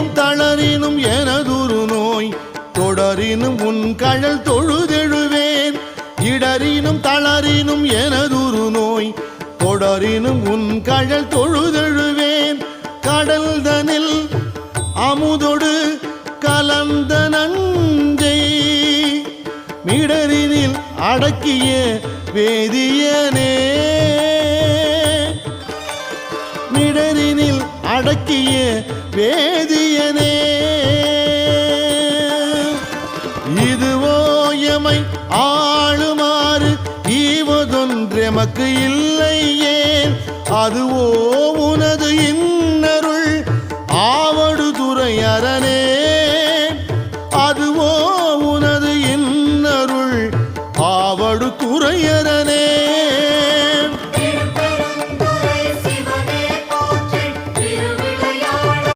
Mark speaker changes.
Speaker 1: இடறினும் தளரினும் எனதுரு நோய் தொடரினும் உன் கழல் தொழுதெழுவேன் இடறினும் தளரினும் எனதுரு நோய் தொடரினும் உன் கழல் தொழுதெழுவேன் கடல் தனில் அமுதொடு கலந்த நஞ்சை மிடரினில் அடக்கிய வேதியனே மிடரினில் அடக்கிய வேதியனே இதுவோ எமை ஆளுமாறு ஈவதொன்றெமக்கு இல்லை ஏன் அதுவோ உனது